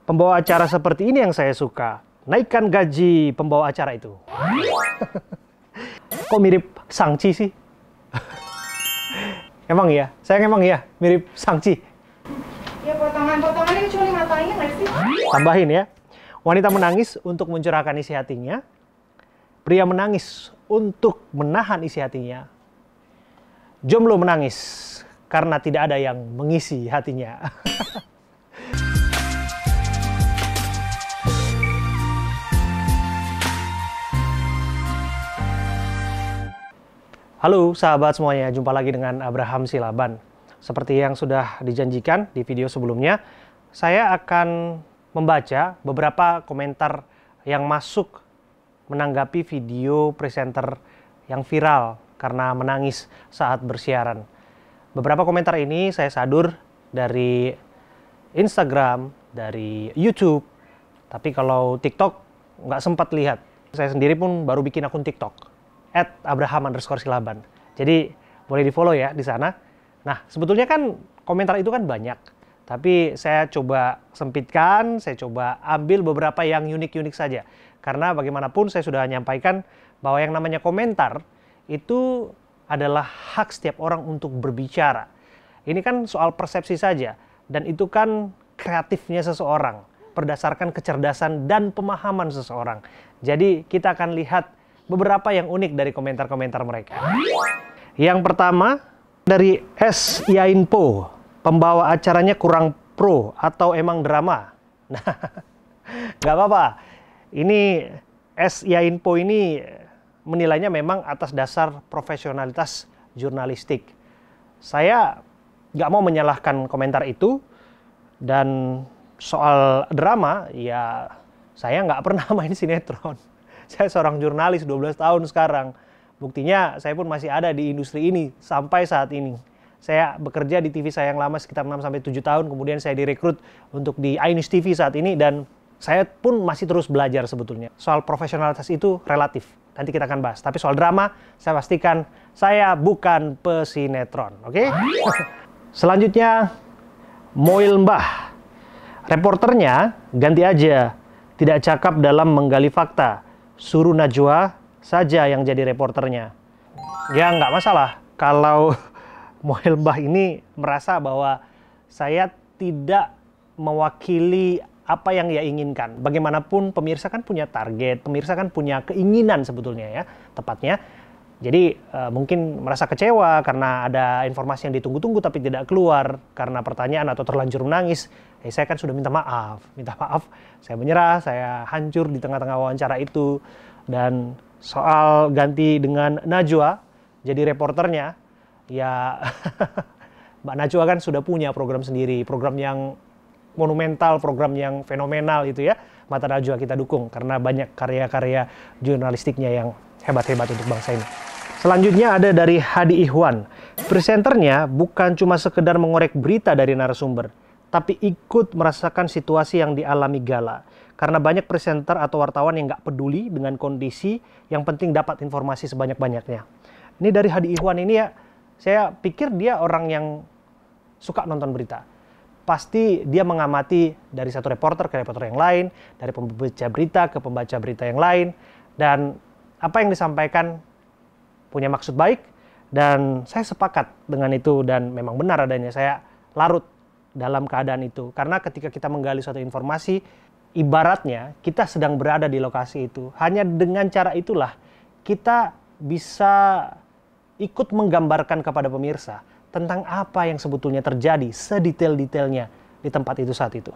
Pembawa acara seperti ini yang saya suka. Naikkan gaji pembawa acara itu. Kok mirip Shang-Chi sih? Emang iya? Sayang emang iya? Mirip Shang-Chi? Ya potongan-potongannya kecuali matanya nggak sih? Tambahin ya. Wanita menangis untuk mencurahkan isi hatinya. Pria menangis untuk menahan isi hatinya. Jomblo menangis karena tidak ada yang mengisi hatinya. Halo sahabat semuanya, jumpa lagi dengan Abraham Silaban. Seperti yang sudah dijanjikan di video sebelumnya, saya akan membaca beberapa komentar yang masuk menanggapi video presenter yang viral karena menangis saat bersiaran. Beberapa komentar ini saya sadur dari Instagram, dari YouTube, tapi kalau TikTok nggak sempat lihat. Saya sendiri pun baru bikin akun TikTok. @abraham_silaban. Jadi boleh di follow ya di sana. Nah sebetulnya kan komentar itu kan banyak, tapi saya coba sempitkan, saya coba ambil beberapa yang unik-unik saja. Karena bagaimanapun saya sudah menyampaikan bahwa yang namanya komentar itu adalah hak setiap orang untuk berbicara. Ini kan soal persepsi saja, dan itu kan kreatifnya seseorang berdasarkan kecerdasan dan pemahaman seseorang. Jadi kita akan lihat beberapa yang unik dari komentar-komentar mereka. Yang pertama dari S. Yainpo, pembawa acaranya kurang pro atau emang drama? Nah, nggak apa-apa. Ini S. Yainpo ini menilainya memang atas dasar profesionalitas jurnalistik. Saya nggak mau menyalahkan komentar itu, dan soal drama, ya saya nggak pernah main sinetron. Saya seorang jurnalis 12 tahun sekarang. Buktinya saya pun masih ada di industri ini sampai saat ini. Saya bekerja di TV saya yang lama sekitar 6-7 tahun, kemudian saya direkrut untuk di iNews TV saat ini, dan saya pun masih terus belajar sebetulnya. Soal profesionalitas itu relatif, nanti kita akan bahas. Tapi soal drama, saya pastikan saya bukan pesinetron, oke? Selanjutnya, Moil Mbah. Reporternya ganti aja, tidak cakap dalam menggali fakta. Suruh Najwa saja yang jadi reporternya. Ya nggak masalah kalau Moil Mbah ini merasa bahwa saya tidak mewakili apa yang ia inginkan. Bagaimanapun pemirsa kan punya target, pemirsa kan punya keinginan sebetulnya ya, tepatnya. Jadi mungkin merasa kecewa karena ada informasi yang ditunggu-tunggu tapi tidak keluar karena pertanyaan atau terlanjur menangis. Saya kan sudah minta maaf, saya menyerah, saya hancur di tengah-tengah wawancara itu. Dan soal ganti dengan Najwa jadi reporternya, ya Mbak Najwa kan sudah punya program sendiri, program yang monumental, program yang fenomenal itu ya. Mata Najwa kita dukung karena banyak karya-karya jurnalistiknya yang hebat-hebat untuk bangsa ini. Selanjutnya ada dari Hadi Ihwan. Presenternya bukan cuma sekedar mengorek berita dari narasumber, tapi ikut merasakan situasi yang dialami Gala. Karena banyak presenter atau wartawan yang nggak peduli dengan kondisi, yang penting dapat informasi sebanyak-banyaknya. Ini dari Hadi Ihwan ini ya, saya pikir dia orang yang suka nonton berita. Pasti dia mengamati dari satu reporter ke reporter yang lain, dari pembaca berita ke pembaca berita yang lain, dan apa yang disampaikan punya maksud baik, dan saya sepakat dengan itu, dan memang benar adanya. Saya larut dalam keadaan itu, karena ketika kita menggali suatu informasi, ibaratnya kita sedang berada di lokasi itu. Hanya dengan cara itulah kita bisa ikut menggambarkan kepada pemirsa tentang apa yang sebetulnya terjadi sedetail-detailnya di tempat itu saat itu.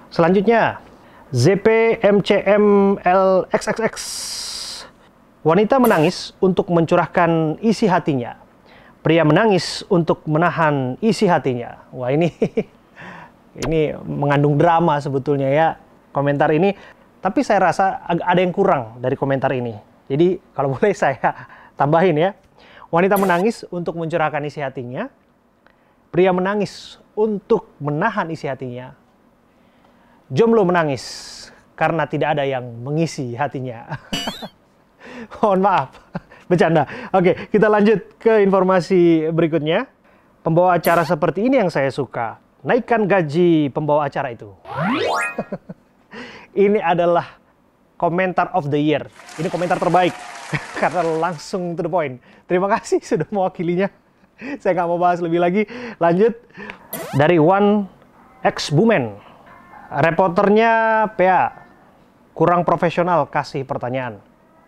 Selanjutnya, ZPMCMLXXX. Wanita menangis untuk mencurahkan isi hatinya. Pria menangis untuk menahan isi hatinya. Wah, ini mengandung drama sebetulnya ya komentar ini. Tapi saya rasa ada yang kurang dari komentar ini. Jadi kalau boleh saya tambahin ya. Wanita menangis untuk mencurahkan isi hatinya. Pria menangis untuk menahan isi hatinya. Jomblo menangis karena tidak ada yang mengisi hatinya. Mohon maaf, bercanda. Oke, kita lanjut ke informasi berikutnya. Pembawa acara seperti ini yang saya suka. naikkan gaji pembawa acara itu. Ini adalah komentar of the year. Ini komentar terbaik karena langsung to the point. Terima kasih sudah mewakilinya. Saya nggak mau bahas lebih lagi. Lanjut dari One X Bumen. Reporternya PA kurang profesional kasih pertanyaan.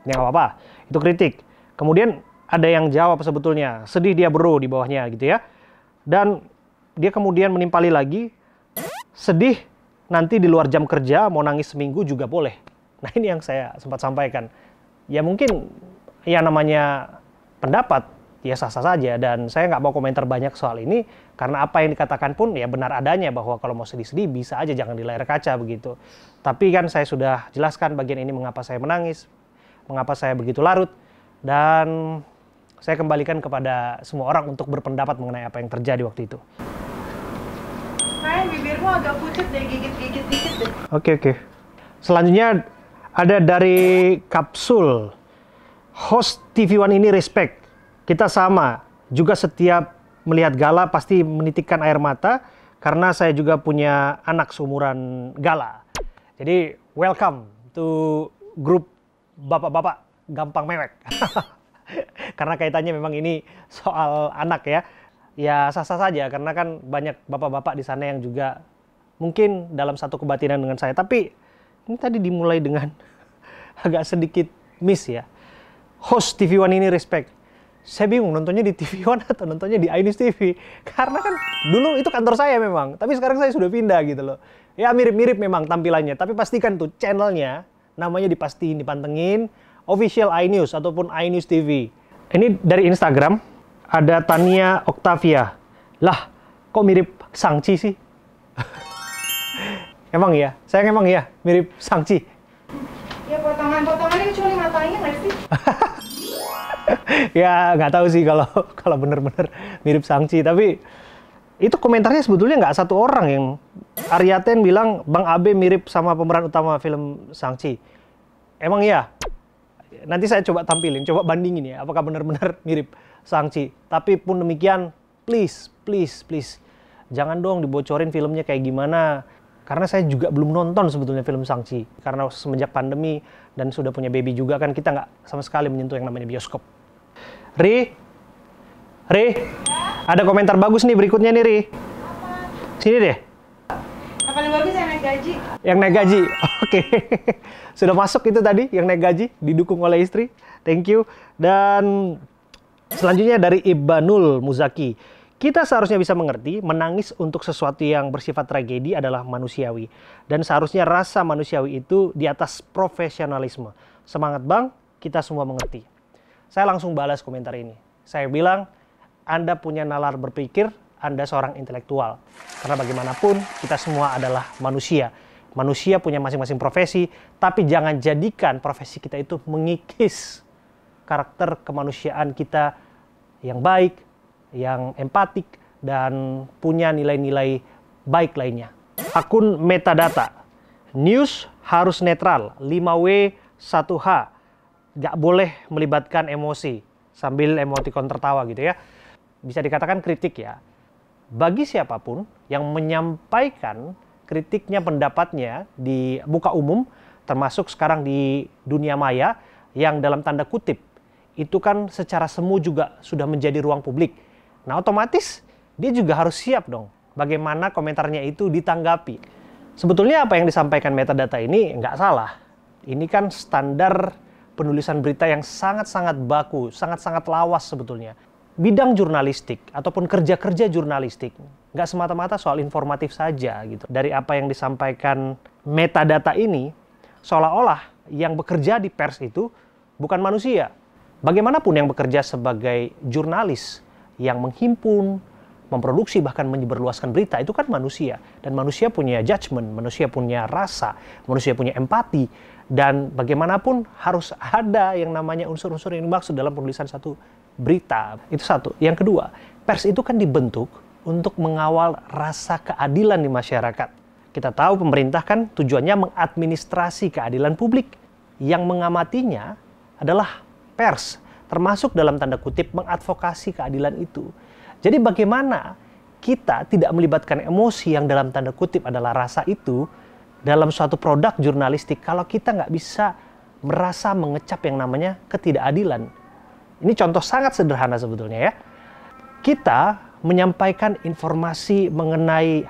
Ya nggak apa-apa. Itu kritik. Kemudian ada yang jawab sebetulnya. Sedih dia bro di bawahnya gitu ya. Dan dia kemudian menimpali lagi. Sedih nanti di luar jam kerja mau nangis seminggu juga boleh. Nah ini yang saya sempat sampaikan. Ya mungkin ya namanya pendapat ya sah-sah saja. Dan saya nggak mau komentar banyak soal ini. Karena apa yang dikatakan pun ya benar adanya. Bahwa kalau mau sedih-sedih bisa aja, jangan di layar kaca begitu. Tapi kan saya sudah jelaskan bagian ini mengapa saya menangis. Mengapa saya begitu larut. Dan saya kembalikan kepada semua orang untuk berpendapat mengenai apa yang terjadi waktu itu. Kayak bibirmu agak pucat deh, gigit-gigit dikit deh. Oke. Selanjutnya ada dari Kapsul. Host TV One ini respect. Kita sama. Juga setiap melihat Gala pasti menitikkan air mata. Karena saya juga punya anak seumuran Gala. Jadi welcome to grup bapak-bapak gampang mewek. Karena kaitannya memang ini soal anak ya. Ya sah-sah saja karena kan banyak bapak-bapak di sana yang juga mungkin dalam satu kebatinan dengan saya. Tapi ini tadi dimulai dengan agak sedikit miss ya. Host TV One ini respect. Saya bingung nontonnya di TV One atau nontonnya di iNews TV. Karena kan dulu itu kantor saya memang. Tapi sekarang saya sudah pindah gitu loh. Ya mirip-mirip memang tampilannya. Tapi pastikan tuh channelnya namanya dipastiin, dipantengin. Official iNews ataupun iNews TV. Ini dari Instagram. Ada Tania Octavia. Lah, kok mirip Shang-Chi sih? Emang ya? Sayang emang ya? Mirip Shang-Chi? Ya potongan-potongannya kecuali matanya nggak sih? Ya nggak tahu sih kalau bener-bener mirip Shang-Chi. Tapi itu komentarnya sebetulnya nggak satu orang yang Aryaten bilang Bang Abe mirip sama pemeran utama film Shang-Chi. Emang ya? Nanti saya coba tampilin, coba bandingin ya. Apakah benar-benar mirip Shang-Chi. Tapi pun demikian, please. Jangan dong dibocorin filmnya kayak gimana. Karena saya juga belum nonton sebetulnya film Shang-Chi. Karena semenjak pandemi dan sudah punya baby juga kan kita nggak sama sekali menyentuh yang namanya bioskop. Ri, ada komentar bagus nih berikutnya nih Ri. Sini deh. Yang paling bagus yang naik gaji. Yang naik gaji, oke. Sudah masuk itu tadi, yang naik gaji, didukung oleh istri. Thank you. Dan selanjutnya dari Ibanul Muzaki. Kita seharusnya bisa mengerti, menangis untuk sesuatu yang bersifat tragedi adalah manusiawi. Dan seharusnya rasa manusiawi itu di atas profesionalisme. Semangat Bang, kita semua mengerti. Saya langsung balas komentar ini. Saya bilang, Anda punya nalar berpikir, Anda seorang intelektual. Karena bagaimanapun, kita semua adalah manusia. Manusia punya masing-masing profesi, tapi jangan jadikan profesi kita itu mengikis karakter kemanusiaan kita yang baik, yang empatik, dan punya nilai-nilai baik lainnya. Akun metadata. News harus netral, 5W 1H. Nggak boleh melibatkan emosi. Sambil emoticon tertawa gitu ya. Bisa dikatakan kritik ya. Bagi siapapun yang menyampaikan kritiknya, pendapatnya di muka umum, termasuk sekarang di dunia maya, yang dalam tanda kutip, itu kan secara semu juga sudah menjadi ruang publik. Nah otomatis dia juga harus siap dong bagaimana komentarnya itu ditanggapi. Sebetulnya apa yang disampaikan metadata ini nggak salah. Ini kan standar penulisan berita yang sangat-sangat baku, sangat-sangat lawas sebetulnya. Bidang jurnalistik ataupun kerja-kerja jurnalistik nggak semata-mata soal informatif saja gitu. Dari apa yang disampaikan metadata ini, seolah-olah yang bekerja di pers itu bukan manusia. Bagaimanapun yang bekerja sebagai jurnalis yang menghimpun, memproduksi, bahkan menyebarluaskan berita, itu kan manusia. Dan manusia punya judgement, manusia punya rasa, manusia punya empati. Dan bagaimanapun harus ada yang namanya unsur-unsur yang dimaksud dalam penulisan satu berita. Itu satu. Yang kedua, pers itu kan dibentuk untuk mengawal rasa keadilan di masyarakat. Kita tahu pemerintah kan tujuannya mengadministrasi keadilan publik. Yang mengamatinya adalah pers, termasuk dalam tanda kutip mengadvokasi keadilan itu. Jadi bagaimana kita tidak melibatkan emosi yang dalam tanda kutip adalah rasa itu dalam suatu produk jurnalistik, kalau kita nggak bisa merasa mengecap yang namanya ketidakadilan. Ini contoh sangat sederhana sebetulnya ya. Kita menyampaikan informasi mengenai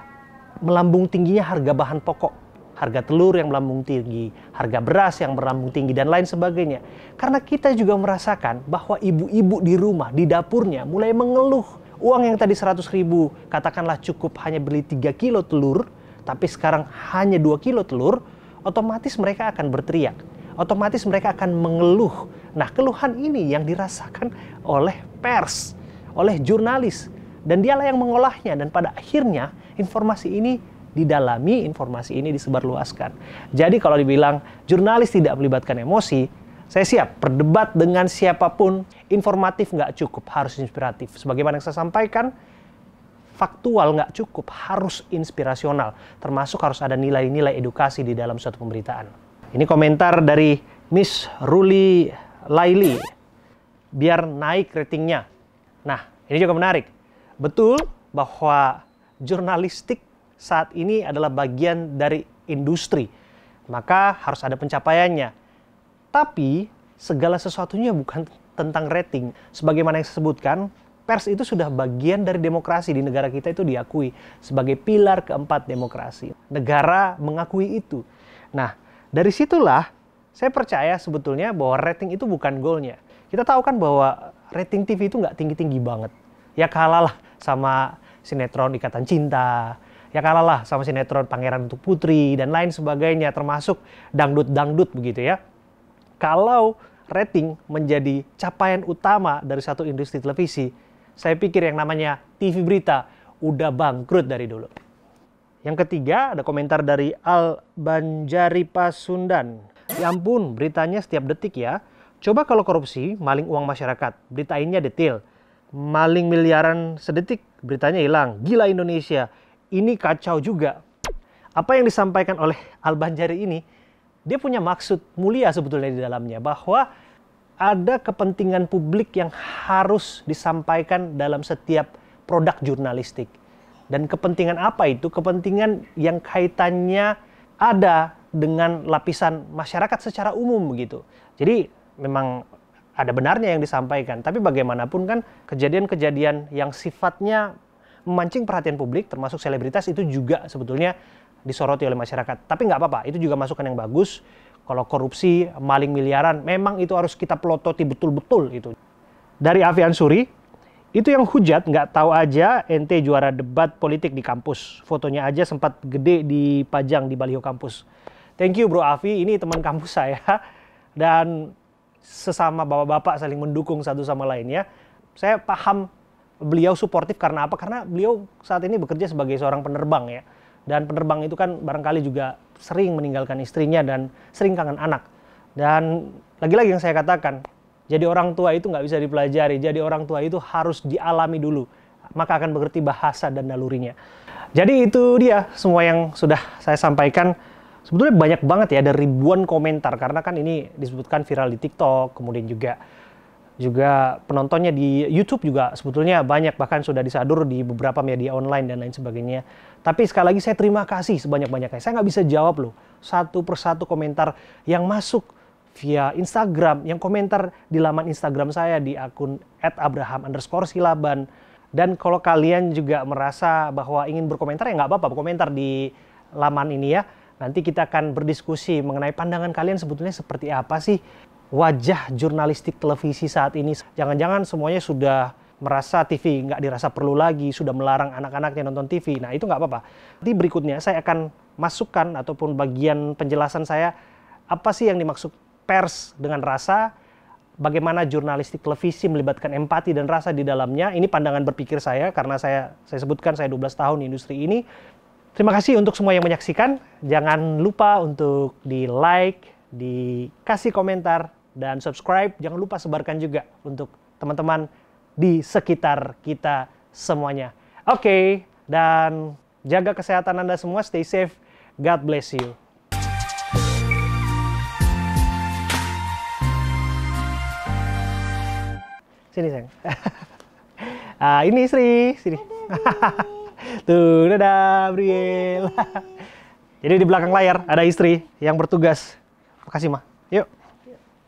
melambung tingginya harga bahan pokok, harga telur yang melambung tinggi, harga beras yang melambung tinggi, dan lain sebagainya. Karena kita juga merasakan bahwa ibu-ibu di rumah, di dapurnya mulai mengeluh. Uang yang tadi 100.000 katakanlah cukup hanya beli 3 kilo telur, tapi sekarang hanya 2 kilo telur, otomatis mereka akan berteriak. Otomatis mereka akan mengeluh. Nah, keluhan ini yang dirasakan oleh pers, oleh jurnalis. Dan dialah yang mengolahnya. Dan pada akhirnya informasi ini didalami, informasi ini disebarluaskan. Jadi kalau dibilang jurnalis tidak melibatkan emosi, saya siap berdebat dengan siapapun. Informatif nggak cukup, harus inspiratif. Sebagaimana yang saya sampaikan, faktual nggak cukup, harus inspirasional. Termasuk harus ada nilai-nilai edukasi di dalam suatu pemberitaan. Ini komentar dari Miss Ruli Laili. Biar naik ratingnya. Nah, ini juga menarik. Betul bahwa jurnalistik saat ini adalah bagian dari industri. Maka harus ada pencapaiannya. Tapi segala sesuatunya bukan tentang rating. Sebagaimana yang saya sebutkan, pers itu sudah bagian dari demokrasi. Di negara kita itu diakui sebagai pilar keempat demokrasi. Negara mengakui itu. Nah, dari situlah saya percaya sebetulnya bahwa rating itu bukan goalnya. Kita tahu kan bahwa rating TV itu nggak tinggi-tinggi banget. Ya kalah lah sama sinetron Ikatan Cinta. Ya kalah lah sama sinetron Pangeran untuk Putri dan lain sebagainya. Termasuk dangdut-dangdut begitu ya. Kalau rating menjadi capaian utama dari satu industri televisi, saya pikir yang namanya TV berita udah bangkrut dari dulu. Yang ketiga, ada komentar dari Al Banjari Pasundan. Ya ampun, beritanya setiap detik ya. Coba kalau korupsi, maling uang masyarakat, beritainnya detail. Maling miliaran sedetik, beritanya hilang. Gila Indonesia, ini kacau juga. Apa yang disampaikan oleh Al Banjari ini, dia punya maksud mulia sebetulnya di dalamnya. Bahwa ada kepentingan publik yang harus disampaikan dalam setiap produk jurnalistik. Dan kepentingan apa itu? Kepentingan yang kaitannya ada dengan lapisan masyarakat secara umum begitu. Jadi memang ada benarnya yang disampaikan. Tapi bagaimanapun kan kejadian-kejadian yang sifatnya memancing perhatian publik termasuk selebritas itu juga sebetulnya disoroti oleh masyarakat. Tapi nggak apa-apa, itu juga masukan yang bagus. Kalau korupsi, maling miliaran, memang itu harus kita pelototi betul-betul itu. Dari Afi Ansuri, itu yang hujat nggak tahu aja ente juara debat politik di kampus. Fotonya aja sempat gede dipajang di baliho kampus. Thank you Bro Afi, ini teman kampus saya. Dan sesama bapak-bapak saling mendukung satu sama lain ya. Saya paham beliau suportif karena apa? Karena beliau saat ini bekerja sebagai seorang penerbang ya. Dan penerbang itu kan barangkali juga sering meninggalkan istrinya dan sering kangen anak. Dan lagi-lagi yang saya katakan, jadi orang tua itu nggak bisa dipelajari. Jadi orang tua itu harus dialami dulu. Maka akan mengerti bahasa dan nalurinya. Jadi itu dia semua yang sudah saya sampaikan. Sebetulnya banyak banget ya, ada ribuan komentar. Karena kan ini disebutkan viral di TikTok, kemudian juga penontonnya di YouTube juga sebetulnya banyak, bahkan sudah disadur di beberapa media online dan lain sebagainya. Tapi sekali lagi saya terima kasih sebanyak-banyaknya. Saya nggak bisa jawab loh satu persatu komentar yang masuk via Instagram, yang komentar di laman Instagram saya di akun @abraham_silaban. Dan kalau kalian juga merasa bahwa ingin berkomentar ya nggak apa-apa, berkomentar di laman ini ya. Nanti kita akan berdiskusi mengenai pandangan kalian sebetulnya seperti apa sih wajah jurnalistik televisi saat ini. Jangan-jangan semuanya sudah merasa TV nggak dirasa perlu lagi, sudah melarang anak-anaknya nonton TV. Nah itu nggak apa-apa. Nanti berikutnya saya akan masukkan ataupun bagian penjelasan saya, apa sih yang dimaksud pers dengan rasa, bagaimana jurnalistik televisi melibatkan empati dan rasa di dalamnya. Ini pandangan berpikir saya, karena saya sebutkan saya 12 tahun di industri ini. Terima kasih untuk semua yang menyaksikan. Jangan lupa untuk di-like, dikasih komentar, dan subscribe. Jangan lupa sebarkan juga untuk teman-teman di sekitar kita semuanya. Oke, dan jaga kesehatan Anda semua, stay safe, God bless you. Sini sayang. Ini Sri, sini. Tuh, dadah, Briel. Jadi di belakang layar ada istri yang bertugas. Makasih, Ma. Yuk.